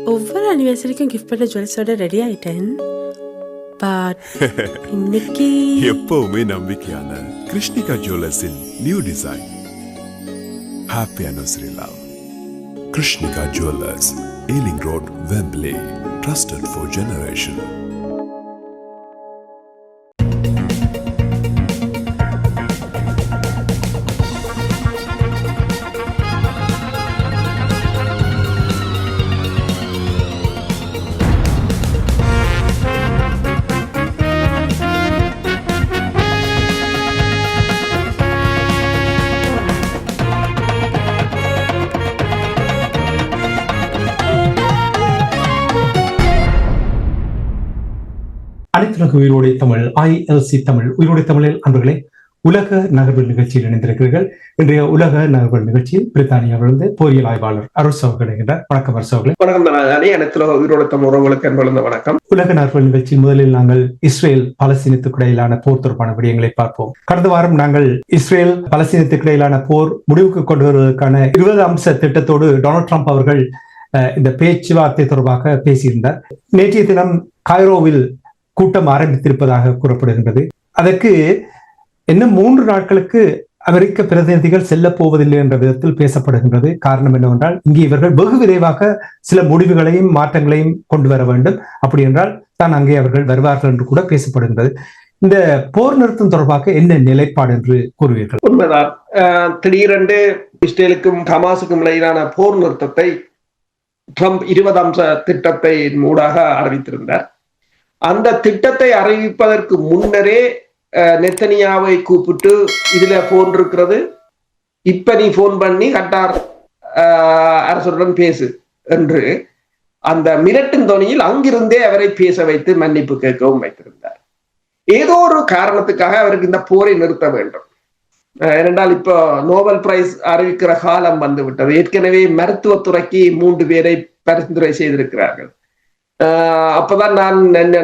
ஒவ்வொரு அனிவர்சரிக்கும் கிஃப்ட் பண்ண ஜுவல்ஸோட ரெடி ஆயிட்டேன். பட் இன்னைக்கு எப்பவுமே நம்பிக்கையான கிருஷ்ணிகா ஜுவல்லர்ஸின் new design. Happy anniversary love. Krishnika jewellers, Ealing road, Wembley. Trusted for generation. அனைத்துலக உயிரோடை தமிழ் ILC தமிழ் உயிரோடை தமிழில் அன்பர்களே, உலக நகர்வல் நிகழ்ச்சியில் இணைந்திருக்கிறீர்கள். இன்றைய உலக நகர்வல் நிகழ்ச்சியில் பிரித்தானியாவிலிருந்து பொறியியல் ஆய்வாளர் அருள் சகோதரர் என்கின்றார். வணக்கம் அருள் சகோதரர். வணக்கம். அனைத்துலக உயிரோடை தமிழ் உறவுகளுக்கு அன்பளிந்த வணக்கம். உலக நகர்வல் நிகழ்ச்சியில் முதலில் நாங்கள் இஸ்ரேல் பலஸ்தீனத்துக்கு இடையிலான போர் தொடர்பான விடயங்களை பார்ப்போம். கடந்த வாரம் நாங்கள் இஸ்ரேல் பலஸ்தீனத்துக்கு இடையிலான போர் முடிவுக்கு கொண்டு வருவதற்கான 20 அம்ச திட்டத்தோடு டொனால்ட் ட்ரம்ப் அவர்கள் இந்த பேச்சுவார்த்தை தொடர்பாக பேசியிருந்தார். நேற்றைய தினம் காய்ரோவில் கூட்டம் ஆரம்பித்திருப்பதாக கூறப்படுகின்றது. அதற்கு இன்னும் 3 நாட்களுக்கு அமெரிக்க பிரதிநிதிகள் செல்ல போவதில்லை என்ற விதத்தில் பேசப்படுகின்றது. காரணம் என்னவென்றால், இங்கே இவர்கள் வெகு விரைவாக சில முடிவுகளையும் மாற்றங்களையும் கொண்டு வர வேண்டும். அப்படி என்றால் தான் அங்கே அவர்கள் வருவார்கள் என்று கூட பேசப்படுகின்றது. இந்த போர் நிறுத்தம் தொடர்பாக என்ன நிலைப்பாடு என்று கூறுவீர்கள்? உண்மைதான். திடீரென்று இஸ்ரேலுக்கும் ஹமாஸுக்கும் இடையிலான போர் நிறுத்தத்தை ட்ரம்ப் 20 அம்ச திட்டத்தை மூடாக அறிவித்திருந்தார். அந்த திட்டத்தை அறிவிப்பதற்கு முன்னரே நெத்தனியாவை கூப்பிட்டு இதுல போன் இருக்கிறது, இப்ப நீ போன் பண்ணி கட்டார் அரசுடன் பேசு என்று அந்த மிரட்டின் தொனியில் அங்கிருந்தே அவரை பேச வைத்து மன்னிப்பு கேட்கவும் வைத்திருந்தார். ஏதோ ஒரு காரணத்துக்காக அவருக்கு இந்த போரை நிறுத்த வேண்டும். ஏனென்றால் இப்போ நோபல் பிரைஸ் அறிவிக்கிற காலம் வந்து விட்டது. ஏற்கனவே மருத்துவத்துறைக்கு 3 பேரை பரிந்துரை செய்திருக்கிறார்கள். அப்பதான் நான்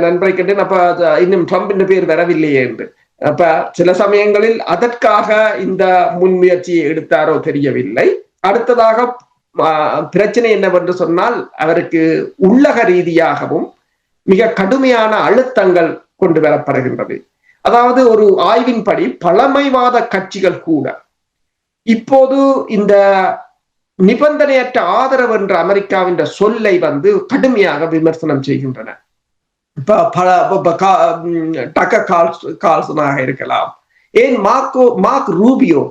நண்பரை கேட்டேன், அப்ப இன்னும் ட்ரம்பின் பேர் வரவில்லையே என்று. அப்ப சில சமயங்களில் அதற்காக இந்த முன்முயற்சியை எடுத்தாரோ தெரியவில்லை. அடுத்ததாக பிரச்சனை என்னவென்று சொன்னால், அவருக்கு உள்ளக ரீதியாகவும் மிக கடுமையான அழுத்தங்கள் கொண்டு வரப்படுகின்றது. அதாவது ஒரு ஆய்வின்படி பழமைவாத கட்சிகள் கூட இப்போது இந்த நிபந்தனையற்ற ஆதரவு என்ற அமெரிக்காவின் சொல்லை கடுமையாக விமர்சனம் செய்கின்றன. டக்கர் கார்ல்சனாக இருக்கலாம், ஏன் மார்க் ரூபியோ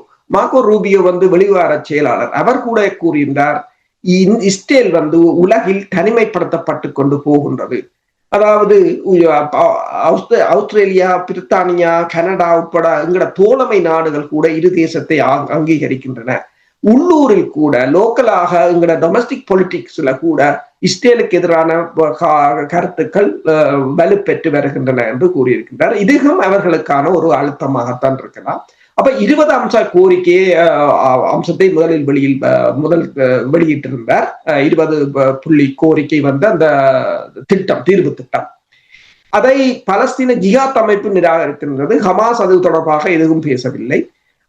வெளிவார செயலாளர், அவர் கூட கூறியிருந்தார், இஸ்ரேல் உலகில் தனிமைப்படுத்தப்பட்டு கொண்டு போகின்றது. அதாவது ஆஸ்திரேலியா, பிரித்தானியா, கனடா உட்பட எங்கட தோழமை நாடுகள் கூட இரு தேசத்தை அங்கீகரிக்கின்றன. உள்ளூரில் கூட லோக்கலாக எங்கட டொமஸ்டிக் பொலிட்டிக்ஸ்ல கூட இஸ்ரேலுக்கு எதிரான கருத்துக்கள் வலுப்பெற்று வருகின்றன என்று கூறியிருக்கின்றார். இதுவும் அவர்களுக்கான ஒரு அழுத்தமாகத்தான் இருக்கலாம். அப்ப 20 அம்ச கோரிக்கையை அம்சத்தை முதல் வெளியிட்டிருந்தார். 20 புள்ளி கோரிக்கை அந்த திட்டம், தீர்வு திட்டம். அதை பலஸ்தீன ஜிஹாத் அமைப்பு நிராகரித்திருந்தது. ஹமாஸ் அது தொடர்பாக எதுவும் பேசவில்லை.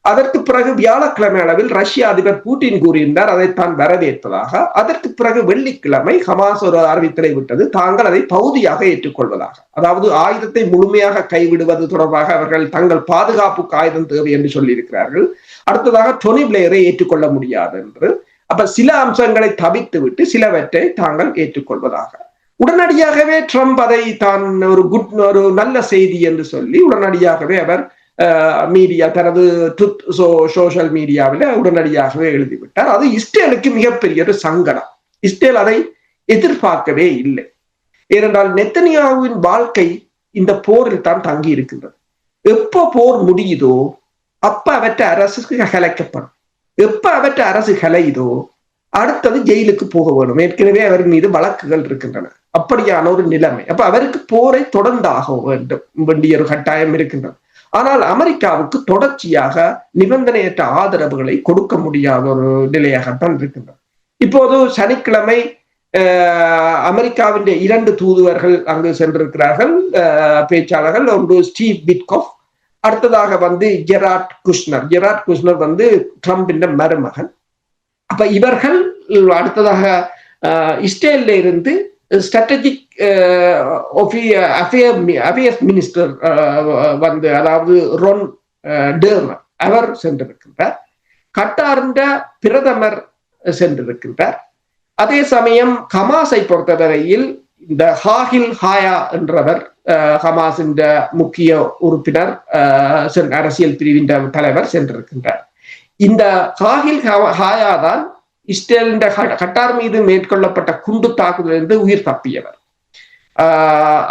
அதற்கு பிறகு வியாழக்கிழமை அளவில் ரஷ்ய அதிபர் புட்டின் கூறியிருந்தார் அதை தான் வரவேற்பதாக. அதற்கு பிறகு வெள்ளிக்கிழமை ஹமாஸ் ஒரு அறிவித்தலை விட்டது, தாங்கள் அதை பகுதியாக ஏற்றுக்கொள்வதாக. அதாவது ஆயுதத்தை முழுமையாக கைவிடுவது தொடர்பாக அவர்கள் தங்கள் பாதுகாப்புக்கு ஆயுதம் தேவை என்று சொல்லியிருக்கிறார்கள். அடுத்ததாக டோனி பிளேயரை ஏற்றுக்கொள்ள முடியாது என்று. அப்ப சில அம்சங்களை தவிர்த்து விட்டு சிலவற்றை தாங்கள் ஏற்றுக்கொள்வதாக. உடனடியாகவே ட்ரம்ப் அதை தான் ஒரு நல்ல செய்தி என்று சொல்லி உடனடியாகவே அவர் மீடியா, தனது சோசியல் மீடியாவில் உடனடியாகவே எழுதிவிட்டார். அது இஸ்ரேலுக்கு மிகப்பெரிய ஒரு சங்கடம். இஸ்ரேல் அதை எதிர்பார்க்கவே இல்லை. ஏனென்றால் நெத்தனியாவின் வாழ்க்கை இந்த போரில் தான் தங்கி இருக்கின்றது. எப்போ போர் முடியுதோ அப்ப அவற்ற அரசுக்கு கலைக்கப்படும். எப்ப அவற்ற அரசு கலையுதோ அடுத்தது ஜெயிலுக்கு போக வேண்டும். ஏற்கனவே அவர் மீது வழக்குகள் இருக்கின்றன. அப்படியான ஒரு நிலைமை. அப்ப அவருக்கு போரை தொடர்ந்தாக வேண்டிய ஒரு கட்டாயம் இருக்கின்றது. ஆனால் அமெரிக்காவுக்கு தொடர்ச்சியாக நிபந்தனையற்ற ஆதரவுகளை கொடுக்க முடியாத ஒரு நிலையாகத்தான் இருக்கின்றது. இப்போது சனிக்கிழமை அமெரிக்காவின் 2 தூதுவர்கள் அங்கு சென்றிருக்கிறார்கள், பேச்சாளர்கள். ஒன்று ஸ்டீவ் விட்கோஃப், அடுத்ததாக ஜெராட் குஷ்னர் ட்ரம்பின் மருமகன். அப்ப இவர்கள் அடுத்ததாக இஸ்ரேல்ல இருந்து ஸ்ட்ராட்டஜிக் அஃபேர்ஸ் மினிஸ்டர் வந்து, அதாவது ரொன் டேர்மர் அவர் சென்றிருக்கின்றார். கட்டார்ந்த பிரதமர் சென்றிருக்கின்றார். அதே சமயம் ஹமாஸை பொறுத்தவரையில் இந்த ஹாஹில் ஹாயா என்றவர் ஹமாஸின் முக்கிய உறுப்பினர், அரசியல் பிரிவின் தலைவர் சென்றிருக்கின்றார். இந்த ஹாஹில் ஹாயா தான் இஸ்ரேல் கட்டார் மீது மேற்கொள்ளப்பட்ட குண்டு தாக்குதலிருந்து உயிர் தப்பியவர்.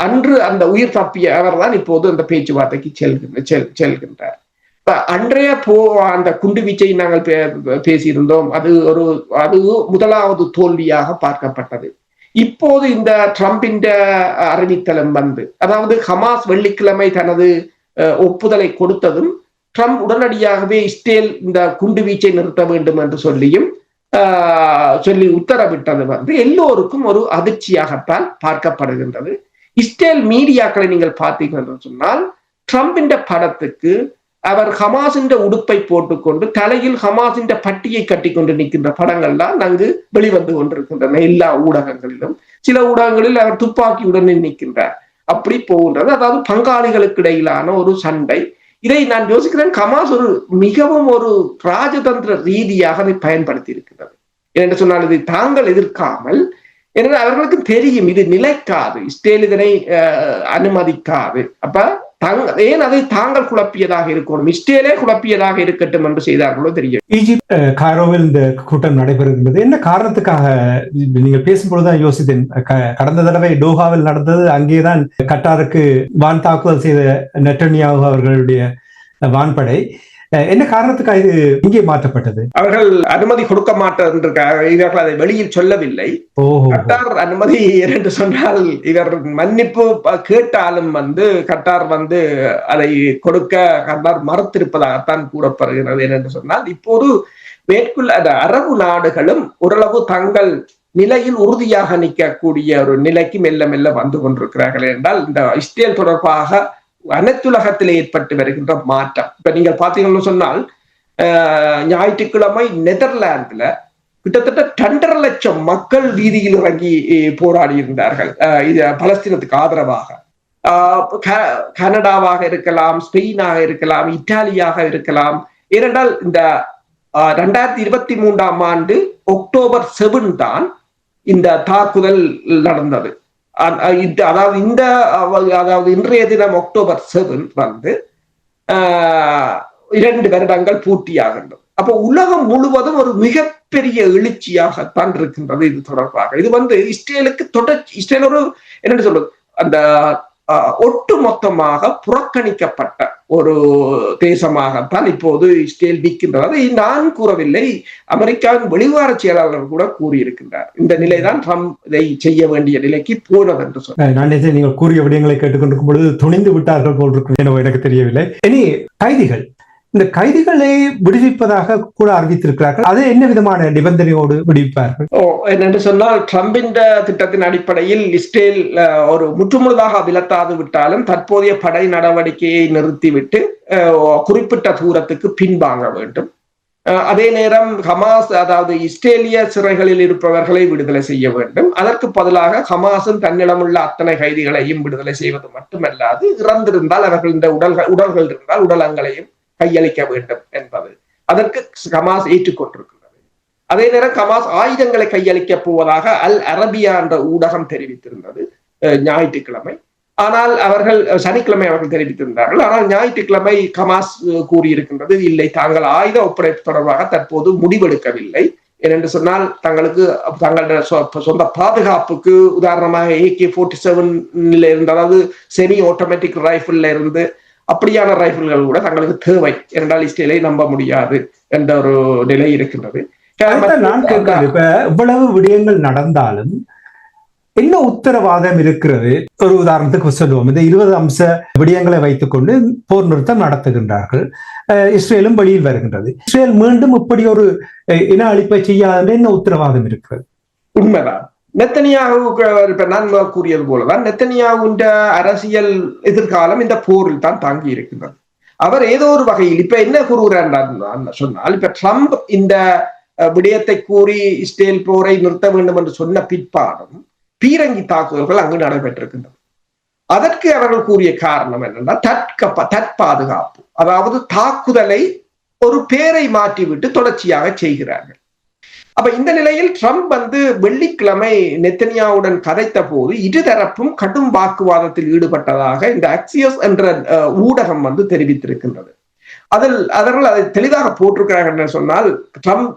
அன்று அந்த உயிர் தப்பிய அவர் தான் இப்போது அந்த பேச்சுவார்த்தைக்கு செல்கின்றார். அன்றைய அந்த குண்டுவீச்சை நாங்கள் பேசியிருந்தோம். அது முதலாவது தோல்வியாக பார்க்கப்பட்டது. இப்போது இந்த ட்ரம்பின் அறிவித்தலும் வந்து, அதாவது ஹமாஸ் வெள்ளிக்கிழமை தனது ஒப்புதலை கொடுத்ததும் ட்ரம்ப் உடனடியாகவே இஸ்ரேல் இந்த குண்டுவீச்சை நிறுத்த வேண்டும் என்று சொல்லி உத்தரவிட்டது வந்து எல்லோருக்கும் ஒரு அதிர்ச்சியாகத்தான் பார்க்கப்படுகின்றது. இஸ்ரேல் மீடியாக்களை நீங்கள் பார்த்தீர்கள் என்று சொன்னால், ட்ரம்பின் படத்துக்கு அவர் ஹமாஸின் உடுப்பை போட்டுக்கொண்டு தலையில் ஹமாஸின் பட்டியை கட்டி கொண்டு நிற்கின்ற படங்கள் தான் அங்கு வெளிவந்து கொண்டிருக்கின்றன எல்லா ஊடகங்களிலும். சில ஊடகங்களில் அவர் துப்பாக்கியுடன் நிற்கின்றார். அப்படி போகின்றது. அதாவது பங்காளிகளுக்கு இடையிலான ஒரு சண்டை. இதை நான் யோசிக்கிறேன், ஹமாஸ் மிகவும் ஒரு ராஜதந்திர ரீதியாக அதை பயன்படுத்தி இருக்கின்றது. என்று சொன்னால் இதை தாங்கள் எதிர்க்காமல், ஏன்னா அவர்களுக்கு தெரியும் இது நிலைக்காது, இஸ்ரேல் இதனை அனுமதிக்காது. அப்ப ஏன் அதை தாங்கள் குழப்பியதாக இருக்கணும், இஸ்ரேலே குழப்பியதாக இருக்கட்டும் என்று செய்தார்களோ தெரியும். ஈஜிப்ட் காய்ரோவில் இந்த கூட்டம் நடைபெறுகின்றது. என்ன காரணத்துக்காக நீங்கள் பேசும்பொழுதுதான் யோசித்தேன். கடந்த தடவை டோஹாவில் நடந்தது, அங்கேதான் கட்டாருக்கு வான் தாக்குதல் செய்த நெட்டன்யாஹு அவர்களுடைய வான்படை. என்ன காரணத்துக்காக இது இங்கே மாற்றப்பட்டது? அவர்கள் அனுமதி கொடுக்க மாட்டார், இவர்கள் அதை வெளியில் சொல்லவில்லை. கட்டார் அனுமதி என்று சொன்னால், இவர் மன்னிப்பு கேட்டாலும் வந்து கட்டார் வந்து அதை கொடுக்க கட்டார் மறுத்திருப்பதாகத்தான் கூறப்படுகிறது. என்று சொன்னால், இப்போது மேற்குள்ள அரபு நாடுகளும் ஓரளவு தங்கள் நிலையில் உறுதியாக நிற்கக்கூடிய ஒரு நிலைக்கு மெல்ல மெல்ல வந்து கொண்டிருக்கிறார்கள். என்றால் இந்த இஸ்ரேல் தொடர்பாக அனைத்துலகத்தில் ஏற்பட்டு வருகின்ற மாற்றம். இப்ப நீங்கள் பார்த்தீங்கன்னு சொன்னால், ஞாயிற்றுக்கிழமை நெதர்லாந்துல கிட்டத்தட்ட 2.5 லட்சம் மக்கள் வீதியில் இறங்கி போராடி இருந்தார்கள் பலஸ்தீனத்துக்கு ஆதரவாக. கனடாவாக இருக்கலாம், ஸ்பெயினாக இருக்கலாம், இத்தாலியாக இருக்கலாம். ஏனென்றால் இந்த 2023ஆம் ஆண்டு அக்டோபர் 7 தான் இந்த தாக்குதல் நடந்தது. அதாவது இன்றைய தினம் அக்டோபர் 7 வந்து 2 வருடங்கள் பூர்த்தியாகின்றது. அப்போ உலகம் முழுவதும் ஒரு மிகப்பெரிய எழுச்சியாகத்தான் இருக்கின்றது இது தொடர்பாக. இது வந்து இஸ்ரேலுக்கு இஸ்ரேல் ஒரு என்ன சொல்றது, அந்த ஒட்டுமொத்தமாக புறக்கணிக்கப்பட்ட ஒரு தேசமாகத்தான் இப்போது இஸ்ரேல் நிற்கின்றது. அதை நான் கூறவில்லை, அமெரிக்காவின் வெளிவார செயலாளர் கூட கூறியிருக்கின்றார். இந்த நிலைதான் ட்ரம்ப் இதை செய்ய வேண்டிய நிலைக்கு போனது என்று சொன்னார். நான் நீங்கள் கூறிய விடயங்களை கேட்டுக்கொண்டிருக்கும் பொழுது துணிந்து விட்டார்கள் போல் இருக்கும், எனக்கு தெரியவில்லை. இனி கைதிகள், இந்த கைதிகளை விடுவிப்பதாக கூட அறிவித்திருக்கிறார்கள். அது என்ன விதமான நிபந்தனையோடு விடுவிப்பார்கள்? என்னென்று சொன்னால், ட்ரம்பின் திட்டத்தின் அடிப்படையில் இஸ்ரேல் ஒரு முற்றுமுழுதாக விலத்தாது விட்டாலும் தற்போதைய படை நடவடிக்கையை நிறுத்திவிட்டு குறிப்பிட்ட தூரத்துக்கு பின்வாங்க வேண்டும். அதே நேரம் ஹமாஸ், அதாவது இஸ்ரேலிய சிறைகளில் இருப்பவர்களை விடுதலை செய்ய வேண்டும். அதற்கு பதிலாக ஹமாஸும் தன்னிடமுள்ள அத்தனை கைதிகளையும் விடுதலை செய்வது மட்டுமல்லாது, இறந்திருந்தால் அவர்கள் உடல்கள் இருந்தால் உடலங்களையும் கையளிக்க வேண்டும் என்பது அதற்கு ஹமாஸ் ஏற்றுக்கொண்டிருக்கிறது. அதே நேரம் ஹமாஸ் ஆயுதங்களை கையளிக்க போவதாக அல் அரபியா என்ற ஊடகம் தெரிவித்திருந்தது ஞாயிற்றுக்கிழமை. ஆனால் சனிக்கிழமை அவர்கள் தெரிவித்திருந்தார்கள். ஆனால் ஞாயிற்றுக்கிழமை ஹமாஸ் கூறியிருக்கின்றது, இல்லை, தாங்கள் ஆயுத ஒப்படைப்பு தொடர்பாக தற்போது முடிவெடுக்கவில்லை. ஏனென்று சொன்னால், தங்களுடைய சொந்த பாதுகாப்புக்கு, உதாரணமாக AK-47 இருந்து, அதாவது செமி ஆட்டோமேட்டிக் ரைபிள்ல இருந்து அப்படியான ரைபிள்கள் கூட தங்களுக்கு தேவை, என்றால் இஸ்ரேலை நம்ப முடியாது என்ற ஒரு நிலை இருக்கின்றது. இப்ப இவ்வளவு விடயங்கள் நடந்தாலும் என்ன உத்தரவாதம் இருக்கிறது? ஒரு உதாரணத்துக்கு சொல்லுவோம், இந்த 20 அம்ச விடயங்களை வைத்துக் கொண்டு போர் நிறுத்தம் நடத்துகின்றார்கள், இஸ்ரேலும் வெளியில் வருகின்றது. இஸ்ரேல் மீண்டும் இப்படி ஒரு இன அழிப்பை செய்யாத என்ன உத்தரவாதம் இருக்கிறது? உண்மைதான். நெத்தனியாகு, இப்ப நான் கூறியது போலதான், நெத்தனியாகுன்ற அரசியல் எதிர்காலம் இந்த போரில் தான் தாங்கி இருக்கின்றது. அவர் ஏதோ ஒரு வகையில் இப்ப என்ன கூறுகிறார் சொன்னால், இப்ப ட்ரம்ப் இந்த விடயத்தை கூறி இஸ்ரேல் போரை நிறுத்த வேண்டும் என்று சொன்ன பிற்பாடும் பீரங்கி தாக்குதல்கள் அங்கு நடைபெற்றிருக்கின்றன. அதற்கு அவர்கள் கூறிய காரணம் என்னன்னா தற்பாதுகாப்பு, அதாவது தாக்குதலை ஒரு பேரை மாற்றிவிட்டு தொடர்ச்சியாக செய்கிறார்கள். அப்ப இந்த நிலையில் ட்ரம்ப் வெள்ளிக்கிழமை நெத்தனியாவுடன் கதைத்த போது இருதரப்பும் கடும் வாக்குவாதத்தில் ஈடுபட்டதாக இந்த அக்சியஸ் என்ற ஊடகம் தெரிவித்திருக்கின்றது. அவர்கள் அதை தெளிவாக போட்டிருக்கிறார்கள் என்று சொன்னால், ட்ரம்ப்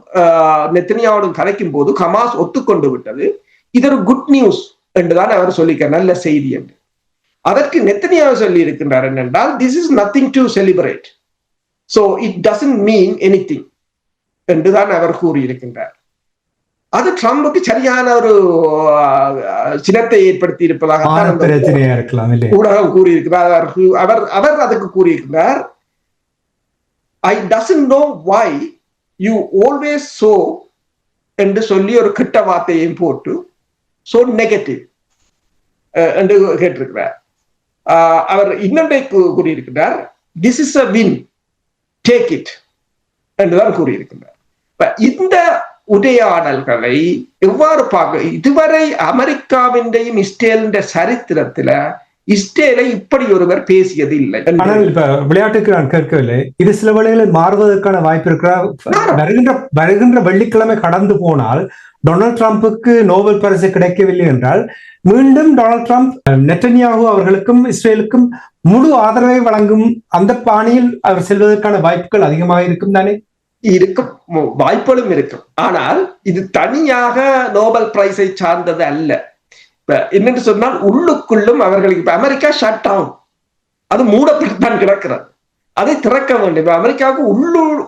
நெத்தனியாவுடன் கதைக்கும் போது ஹமாஸ் ஒத்துக்கொண்டு விட்டது, இது ஒரு குட் நியூஸ் என்றுதான் அவர் சொல்லிக்க, நல்ல செய்தி என்று. அதற்கு நெத்தனியாவு சொல்லி இருக்கின்றார் என்னென்றால், this is nothing to celebrate, so it doesn't mean anything என்றுதான் அவர் கூறியிருக்கின்றார். அது ட்ரம்புக்கு சரியான ஒரு சினத்தை ஏற்படுத்தி இருப்பதாக ஊடகம் கூறியிருக்கிறார். அவர் அதுக்கு கூறியிருக்கிறார், I doesn't know why you always so என்று சொல்லி ஒரு கெட்ட வார்த்தையையும் போட்டு சோ நெகட்டிவ் என்று கேட்டிருக்கிறார். அவர் இன்னொன்றை கூறியிருக்கிறார், this is a win, take it என்றுதான் கூறியிருக்கிறார். இந்த உரையாடல்களை எவ்வாறு பார்க்க, இதுவரை அமெரிக்காவின்றையும் இஸ்ரேலின் சரித்திரத்துல இஸ்ரேலை இப்படி ஒருவர் பேசியது இல்லை. ஆனால் இப்ப விளையாட்டுக்கு நான் கேட்கவில்லை, இது சில வேளைகளில் மாறுவதற்கான வாய்ப்பு இருக்கிற. வருகின்ற வெள்ளிக்கிழமை கடந்து போனால் டொனால்ட் ட்ரம்புக்கு நோபல் பரிசு கிடைக்கவில்லை என்றால் மீண்டும் டொனால்ட் ட்ரம்ப் நெட்டன்யாஹூ அவர்களுக்கும் இஸ்ரேலுக்கும் முழு ஆதரவை வழங்கும் அந்த பாணியில் அவர் செல்வதற்கான வாய்ப்புகள் அதிகமாக இருக்கும் தானே? இருக்கும், வாய்ப்புகளும் இருக்கும். ஆனால் இது தனியாக நோபல் பிரைஸை சார்ந்தது அல்ல. என்னென்று சொன்னால், உள்ளுக்குள்ளும் அவர்களுக்கு இப்ப அமெரிக்கா ஷட் டவுன், அது மூடப்பட்டுத்தான் கிடக்கிறது, அதை திறக்க வேண்டும். இப்ப அமெரிக்காவுக்கு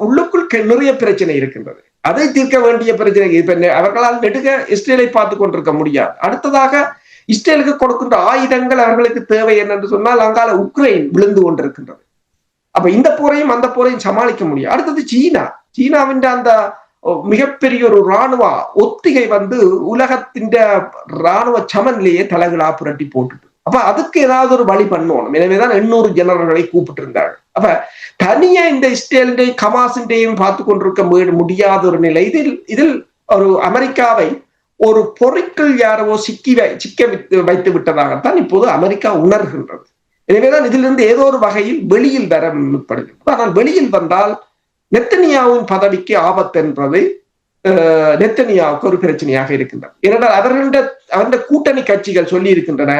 உள்ளுக்குள் நிறைய பிரச்சனை இருக்கின்றது, அதை தீர்க்க வேண்டிய பிரச்சனை. இப்ப அவர்களால் நெடுக இஸ்ரேலை பார்த்து கொண்டிருக்க முடியாது. அடுத்ததாக இஸ்ரேலுக்கு கொடுக்கின்ற ஆயுதங்கள் அவர்களுக்கு தேவை என்னென்று சொன்னால், அங்கால உக்ரைன் விழுந்து கொண்டிருக்கின்றது. அப்ப இந்த போரையும் அந்த போரையும் சமாளிக்க முடியும். அடுத்தது சீனாவின் அந்த மிகப்பெரிய ஒரு இராணுவ ஒத்திகை உலகத்தின் இராணுவ சமநிலையே தலைகளா புரட்டி போட்டுட்டு, அப்ப அதுக்கு ஏதாவது ஒரு வழி பண்ணணும். எனவேதான் 800 ஜெனரல்களை கூப்பிட்டு இருந்தார்கள். அப்ப தனியா இந்த இஸ்ரேலையும் ஹமாஸையும் பார்த்து கொண்டிருக்க முடியாத ஒரு நிலை. இதில் ஒரு அமெரிக்காவை ஒரு பொறிக்குள் யாரோ சிக்க வைத்து விட்டதாகத்தான் இப்போது அமெரிக்கா உணர்கின்றது. எனவேதான் இதிலிருந்து ஏதோ ஒரு வகையில் வெளியில் வர முற்படுகிறது. ஆனால் வெளியில் வந்தால் நெத்தனியாவின் பதவிக்கு ஆபத்து என்பது நெத்தனியாவுக்கு ஒரு பிரச்சனையாக இருக்கின்றது. ஏனென்றால் அவருடைய கூட்டணி கட்சிகள் சொல்லி இருக்கின்றன,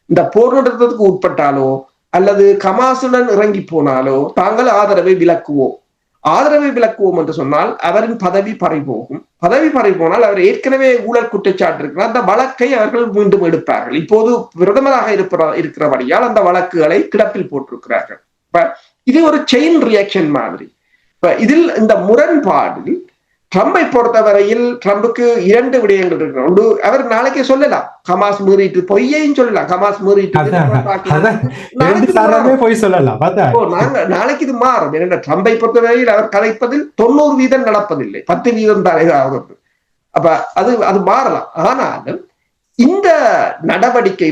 இந்த போர் நிறுத்தத்துக்கு உட்பட்டாலோ அல்லது ஹமாஸுடன் இறங்கி போனாலோ தாங்கள் ஆதரவை விலக்குவோம் என்று சொன்னால் அவரின் பதவி பறிபோகும். பதவி பறிபோனால் அவர் ஏற்கனவே ஊழல் குற்றச்சாட்டு இருக்கிறார், அந்த வழக்கை அவர்கள் மீண்டும் எடுப்பார்கள். இப்போது பிரதமராக இருக்கிறபடியால் அந்த வழக்குகளை கிடப்பில் போட்டிருக்கிறார்கள். இது ஒரு செயின் ரியாக்ஷன் மாதிரி. இதில் இந்த முரண்பாடில் ட்ரம்பை பொறுத்தவரையில் ட்ரம்புக்கு 2 விடயங்கள் இருக்கிற. ஒன்று, அவர் நாளைக்கு சொல்லலாம் ஹமாஸ் மீறிட்டு, பொய்யையும் சொல்லலாம், ஹமாஸ் மீறிட்டு நாளைக்கு இது மாறும். ஏன்னா ட்ரம்பை பொறுத்தவரையில் அவர் கலைப்பதில் 90% நடப்பதில்லை, 10% தான் ஆகிறது. அப்ப அது மாறலாம். ஆனாலும் இந்த நடவடிக்கை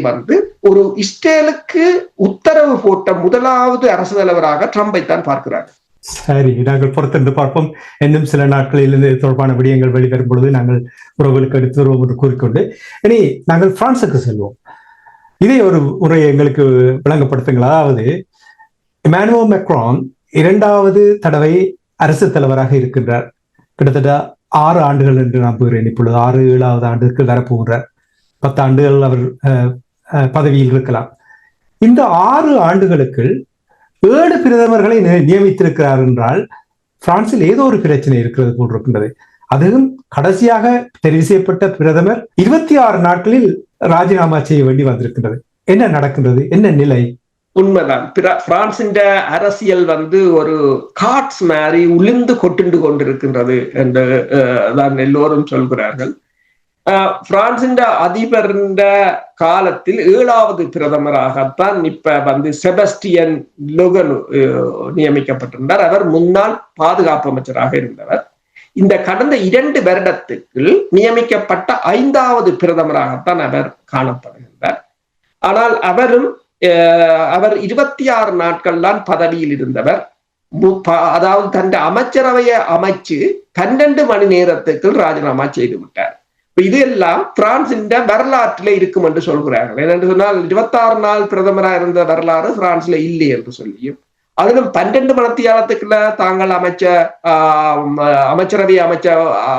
ஒரு இஸ்ரேலுக்கு உத்தரவு போட்ட முதலாவது அரசு தலைவராக ட்ரம்பை தான் பார்க்கிறார். சரி, நாங்கள் பொறுத்திருந்து பார்ப்போம். இன்னும் சில நாட்களில் இருந்து தொடர்பான விடயங்கள் வெளிவரும் பொழுது நாங்கள் உறவுகளுக்கு எடுத்து வருவோம் என்று கூறிக்கொண்டு இனி நாங்கள் பிரான்சுக்கு செல்வோம். இதை ஒரு உரை எங்களுக்கு விளங்கப்படுத்துங்கள். அதாவது இமானுவேல் மேக்ரான் 2வது தடவை அரசு தலைவராக இருக்கின்றார். கிட்டத்தட்ட 6 ஆண்டுகள் என்று நம்புகிறேன். இப்பொழுது 6-7வது ஆண்டுக்கு வரப்போகிறார். 10 ஆண்டுகள் அவர் பதவியில் இருக்கலாம். இந்த 6 ஆண்டுகளுக்கு 7 பிரதமர்களை நியமித்திருக்கிறார் என்றால் பிரான்சில் ஏதோ ஒரு பிரச்சனை இருக்கிறது போல் இருக்கின்றது. அதுவும் கடைசியாக தெரிவு செய்யப்பட்ட பிரதமர் 26 நாட்களில் ராஜினாமா செய்ய வேண்டி வந்திருக்கின்றது. என்ன நடக்கின்றது? என்ன நிலை? உண்மைதான். பிரான்சின் அரசியல் ஒரு காட்ஸ் மாதிரி உளிர்ந்து கொண்டு கொண்டிருக்கின்றது என்று தான் எல்லோரும் சொல்கிறார்கள். பிரான்சின் அதிபரின் காலத்தில் 7வது பிரதமராகத்தான் இப்ப செபஸ்டியன் லோகன் நியமிக்கப்பட்டிருந்தார். அவர் முன்னாள் பாதுகாப்பு அமைச்சராக இருந்தவர். இந்த கடந்த 2 வருடத்துக்கு நியமிக்கப்பட்ட 5வது பிரதமராகத்தான் அவர் காணப்படுகின்றார். ஆனால் அவர் 26 நாட்கள் தான் பதவியில் இருந்தவர். அதாவது தன் அமைச்சரவையை அமைச்சு 12 மணி நேரத்துக்கு ராஜினாமா செய்து விட்டார். இது எல்லாம் பிரான்சின் வரலாற்றில் இருக்கும் என்று சொல்கிறார்கள். ஏனென்று சொன்னால் 26 நாள் பிரதமராக இருந்த வரலாறு பிரான்ஸ்ல இல்லை என்று சொல்லியும், அதிலும் 12 மணித்தியாலத்துக்குள்ள தாங்கள் அமைச்சரவை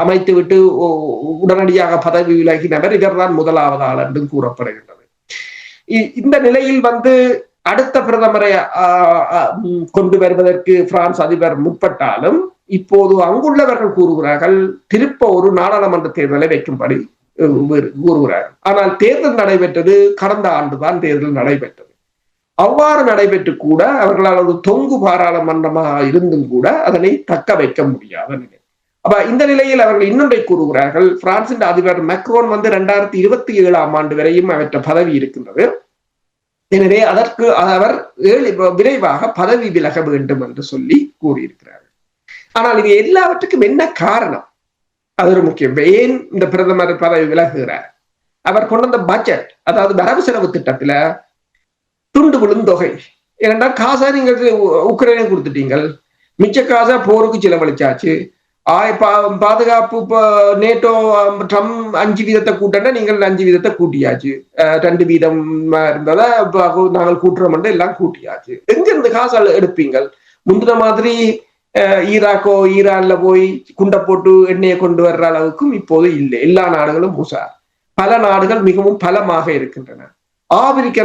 அமைத்து விட்டு உடனடியாக பதவி விலகினவர் இவர்தான் முதலாவது ஆள் என்றும் கூறப்படுகின்றது. இந்த நிலையில் அடுத்த பிரதமரை கொண்டு வருவதற்கு பிரான்ஸ் அதிபர் முற்பட்டாலும் இப்போது அங்குள்ளவர்கள் கூறுகிறார்கள் திருப்ப ஒரு நாடாளுமன்ற தேர்தலை வைக்கும்படி கூறுகிறார்கள். ஆனால் தேர்தல் நடைபெற்றது கடந்த ஆண்டுதான் தேர்தல் நடைபெற்றது. அவ்வாறு நடைபெற்று கூட அவர்களால் ஒரு தொங்கு பாராளுமன்றமாக இருந்தும் கூட அதனை தக்க வைக்க முடியாத நிலை. அப்ப இந்த நிலையில் அவர்கள் இன்னொன்றை கூறுகிறார்கள், பிரான்சின் அதிபர் மேக்ரோன் 2027 ஆண்டு வரையும் அவற்ற பதவி இருக்கின்றது. எனவே அதற்கு அவர் விரைவாக பதவி விலக வேண்டும் என்று சொல்லி கூறியிருக்கிறார்கள். ஆனால் இது எல்லாவற்றுக்கும் என்ன காரணம்? அது ஒரு முக்கியம். ஏன் இந்த பிரதமர் பதவி விலகுகிறார்? அவர் கொண்டு வந்த பட்ஜெட், அதாவது வரவு செலவு திட்டத்துல துண்டு விழும் தொகை. ஏனென்றால் காசா நீங்கள் உக்ரைனை கொடுத்துட்டீங்கள், மிச்ச காசா போருக்கு செலவழிச்சாச்சு. பாதுகாப்பு நேட்டோ ட்ரம்ப் 5% கூட்டா நீங்கள் 5% கூட்டியாச்சு. 2% இருந்ததை நாங்கள் கூட்டுறோம் எல்லாம் கூட்டியாச்சு. எங்க இருந்து காசு எடுப்பீங்கள்? முந்தின மாதிரி ஈராக்கோ ஈரான்ல போய் குண்டை போட்டு எண்ணெயை கொண்டு வர்ற அளவுக்கும் இப்போது இல்லை. எல்லா நாடுகளும் உசார். பல நாடுகள் மிகவும் பலமாக இருக்கின்றன. ஆப்பிரிக்க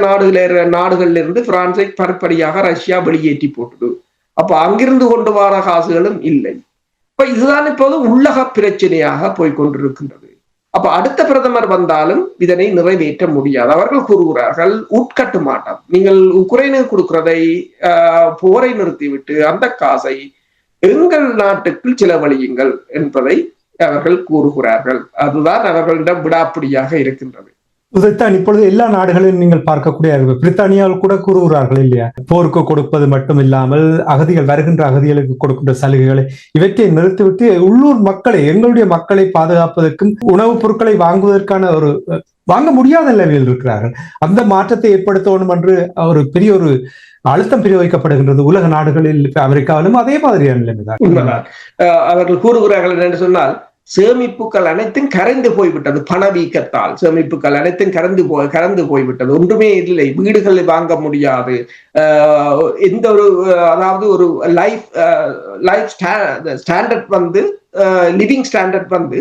நாடுகள்ல இருந்து பிரான்ஸை படிப்படியாக ரஷ்யா வெளியேற்றி போட்டுது. அப்ப அங்கிருந்து கொண்டு வர காசுகளும் இல்லை. இப்ப இதுதான் இப்போது உள்ளக பிரச்சனையாக போய்கொண்டிருக்கின்றது. அப்ப அடுத்த பிரதமர் வந்தாலும் இதனை நிறைவேற்ற முடியாது. அவர்கள் கூறுகிறார்கள் உட்கட்டுமாட்டம், நீங்கள் உக்ரைனுக்கு கொடுக்கிறதை போரை நிறுத்திவிட்டு அந்த காசை எங்கள் நாட்டுக்கு செலவழியுங்கள் என்பதை அவர்கள் கூறுகிறார்கள். அதுதான் அவர்களிடம் விடாப்பிடியாக இருக்கின்றது. உதைத்தான் இப்பொழுது எல்லா நாடுகளிலும் நீங்கள் பார்க்கக்கூடிய பிரித்தானியாவில் கூட கூறுகிறார்கள் இல்லையா, போருக்கு கொடுப்பது மட்டும் இல்லாமல் வருகின்ற அகதிகளுக்கு கொடுக்கின்ற சலுகைகளை இவற்றை நிறுத்திவிட்டு உள்ளூர் மக்களை, எங்களுடைய மக்களை பாதுகாப்பதற்கும் உணவுப் பொருட்களை வாங்குவதற்கான வாங்க முடியாத நிலையில் இருக்கிறார்கள். அந்த மாற்றத்தை ஏற்படுத்தணும் என்று ஒரு பெரிய ஒரு அழுத்தம் பிரயோகிக்கப்படுகின்றது உலக நாடுகளில். அமெரிக்காவிலும் அதே மாதிரியான நிலைமைதான். அவர்கள் கூறுகிறார்கள் என்று சொன்னால் சேமிப்புகள் அனைத்தும் கரைந்து போய்விட்டது. பணவீக்கத்தால் சேமிப்புகள் அனைத்தும் கரைந்து போய்விட்டது. ஒன்றுமே இல்லை. வீடுகளை வாங்க முடியாது. எந்த அதாவது ஒரு லைஃப் ஸ்டாண்டர்ட் லிவிங் ஸ்டாண்டர்ட்